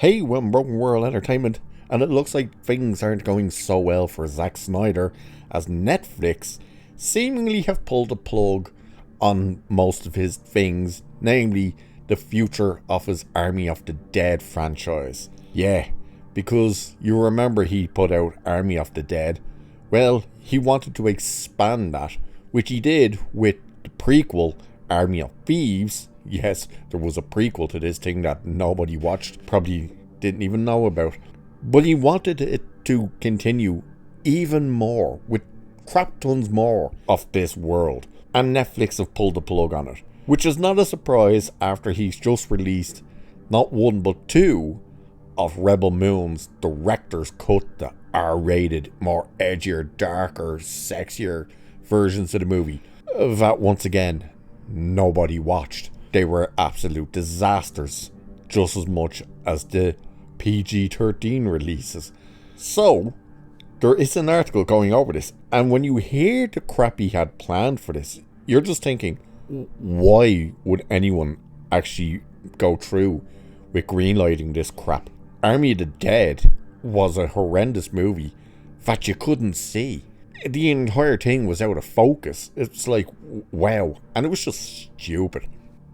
Hey, One Broken World Entertainment, and it looks like things aren't going so well for Zack Snyder as Netflix seemingly have pulled the plug on most of his things, namely the future of his Army of the Dead franchise. Yeah, because you remember he put out Army of the Dead. Well, he wanted to expand that, which he did with the prequel Army of Thieves. Yes, there was a prequel to this thing that nobody watched, probably didn't even know about. But he wanted it to continue even more, with crap tons more of this world. And Netflix have pulled the plug on it, which is not a surprise after he's just released not one but two of Rebel Moon's director's cut, the R-rated, more edgier, darker, sexier versions of the movie that once again nobody watched. They were absolute disasters, just as much as the PG-13 releases. So, there is an article going over this, and when you hear the crap he had planned for this, you're just thinking, why would anyone actually go through with greenlighting this crap? Army of the Dead was a horrendous movie that you couldn't see. The entire thing was out of focus. It's like, wow. And it was just stupid.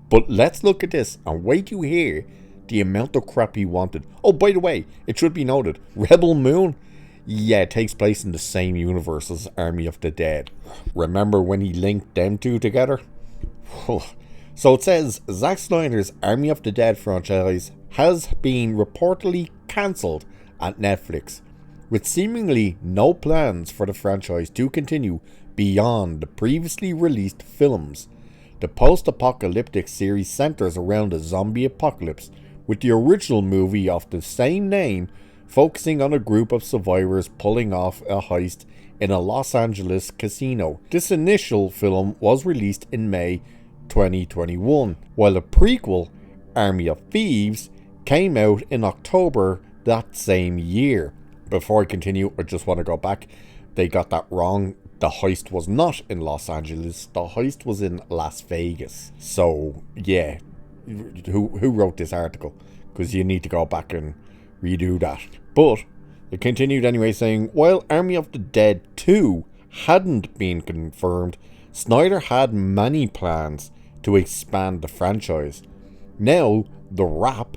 But let's look at this and wait to hear the amount of crap he wanted. Oh, by the way, it should be noted, Rebel Moon, yeah, it takes place in the same universe as Army of the Dead. Remember when he linked them two together? So it says, Zack Snyder's Army of the Dead franchise has been reportedly cancelled at Netflix, with seemingly no plans for the franchise to continue beyond the previously released films. The post-apocalyptic series centers around a zombie apocalypse, with the original movie of the same name focusing on a group of survivors pulling off a heist in a Los Angeles casino. This initial film was released in May 2021, while the prequel, Army of Thieves, came out in October that same year. Before I continue, I just want to go back. They got that wrong. The heist was not in Los Angeles. The heist was in Las Vegas. So, yeah. Who wrote this article? Because you need to go back and redo that. But it continued anyway, saying, while Army of the Dead 2 hadn't been confirmed, Snyder had many plans to expand the franchise. Now, The Wrap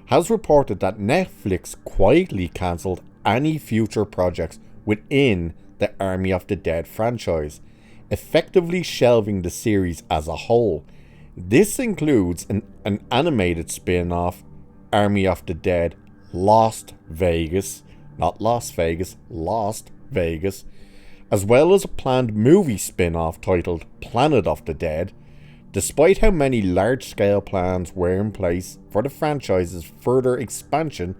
has reported that Netflix quietly cancelled any future projects within the Army of the Dead franchise, effectively shelving the series as a whole. This includes an animated spin-off, Army of the Dead Lost Vegas, not Las Vegas, Lost Vegas, as well as a planned movie spin-off titled Planet of the Dead. Despite how many large-scale plans were in place for the franchise's further expansion,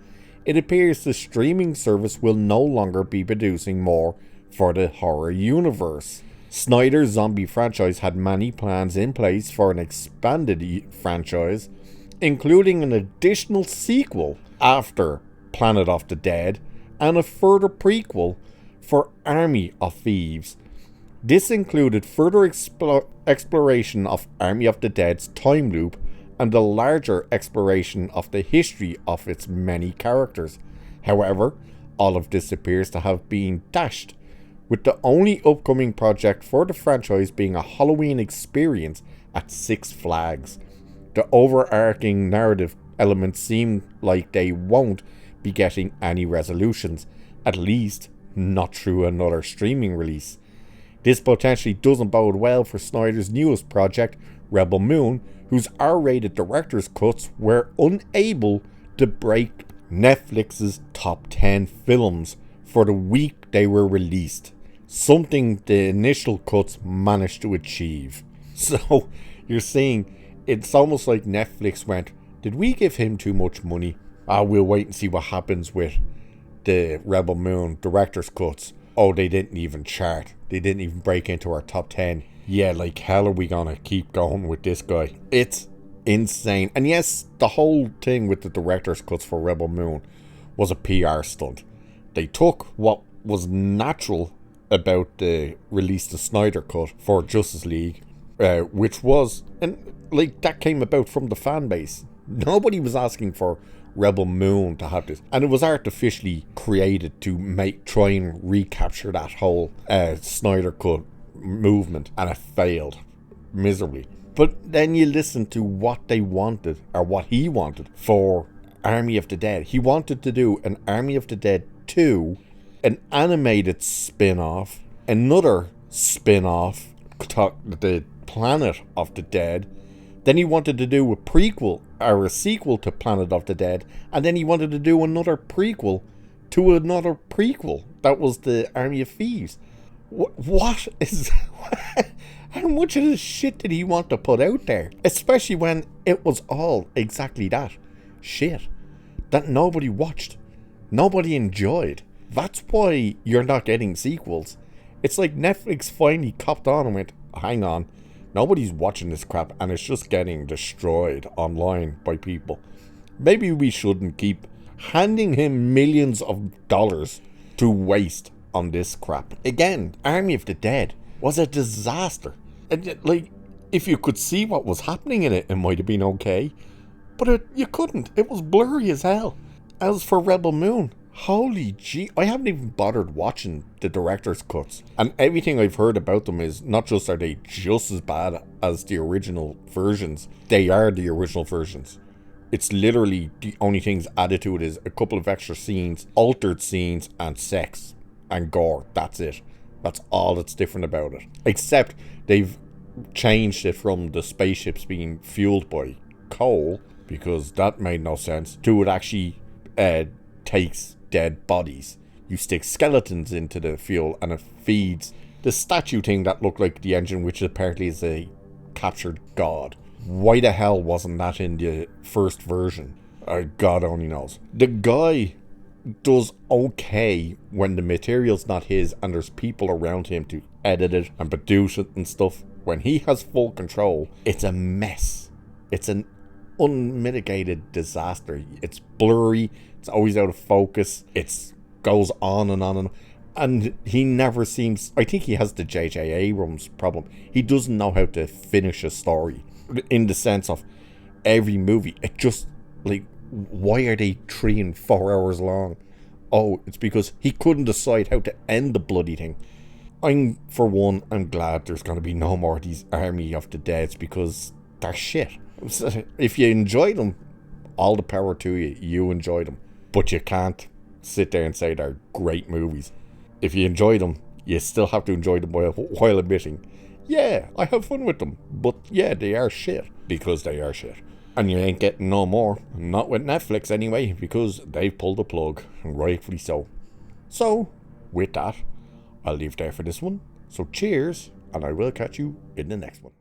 it appears the streaming service will no longer be producing more for the horror universe. Snyder's zombie franchise had many plans in place for an expanded franchise, including an additional sequel after Planet of the Dead and a further prequel for Army of Thieves. This included further exploration of Army of the Dead's time loop and a larger exploration of the history of its many characters. However, all of this appears to have been dashed, with the only upcoming project for the franchise being a Halloween experience at Six Flags. The overarching narrative elements seem like they won't be getting any resolutions, at least not through another streaming release. This potentially doesn't bode well for Snyder's newest project, Rebel Moon, whose R-rated director's cuts were unable to break Netflix's top 10 films for the week they were released, something the initial cuts managed to achieve. So, you're seeing, it's almost like Netflix went, did we give him too much money? We'll wait and see what happens with the Rebel Moon director's cuts. Oh, they didn't even chart. They didn't even break into our top 10. Yeah, like hell are we gonna keep going with this guy? It's insane. And yes, the whole thing with the director's cuts for Rebel Moon was a PR stunt. They took what was natural about the release the Snyder cut for Justice League, which was, and like that came about from the fan base. Nobody was asking for Rebel Moon to have this, and it was artificially created to try and recapture that whole Snyder Cut movement, and it failed miserably. But then you listen to what they wanted, or what he wanted for Army of the Dead. He wanted to do an Army of the Dead 2, an animated spin-off, another spin-off, the Planet of the Dead. Then he wanted to do a prequel, or a sequel to Planet of the Dead, and then he wanted to do another prequel to another prequel. That was the Army of Thieves. What is... How much of this shit did he want to put out there? Especially when it was all exactly that. Shit. That nobody watched. Nobody enjoyed. That's why you're not getting sequels. It's like Netflix finally copped on and went, hang on, nobody's watching this crap and it's just getting destroyed online by people. Maybe we shouldn't keep handing him millions of dollars to waste on this crap. Again, Army of the Dead was a disaster. And like, if you could see what was happening in it, it might have been okay. But you couldn't. It was blurry as hell. As for Rebel Moon, holy gee, I haven't even bothered watching the director's cuts. And everything I've heard about them is not just are they just as bad as the original versions, they are the original versions. It's literally the only things added to it is a couple of extra scenes, altered scenes, and sex and gore. That's it. That's all that's different about it. Except they've changed it from the spaceships being fueled by coal, because that made no sense, to it actually takes dead bodies. You stick skeletons into the fuel and it feeds the statue thing that looked like the engine, which apparently is a captured god. Why the hell wasn't that in the first version? God only knows. The guy does okay when the material's not his and there's people around him to edit it and produce it and stuff. When he has full control, it's a mess. It's an unmitigated disaster. It's blurry. It's always out of focus. It goes on and on and on. And he never seems... I think he has the J.J. Abrams problem. He doesn't know how to finish a story. In the sense of every movie, it just... like, why are they 3 and 4 hours long? Oh, it's because he couldn't decide how to end the bloody thing. For one, I'm glad there's going to be no more of these Army of the Deads, because they're shit. If you enjoy them, all the power to you. You enjoy them. But you can't sit there and say they're great movies. If you enjoy them, you still have to enjoy them while admitting, yeah, I have fun with them. But yeah, they are shit. Because they are shit. And you ain't getting no more. Not with Netflix anyway, because they've pulled the plug. And rightfully so. So, with that, I'll leave there for this one. So cheers, and I will catch you in the next one.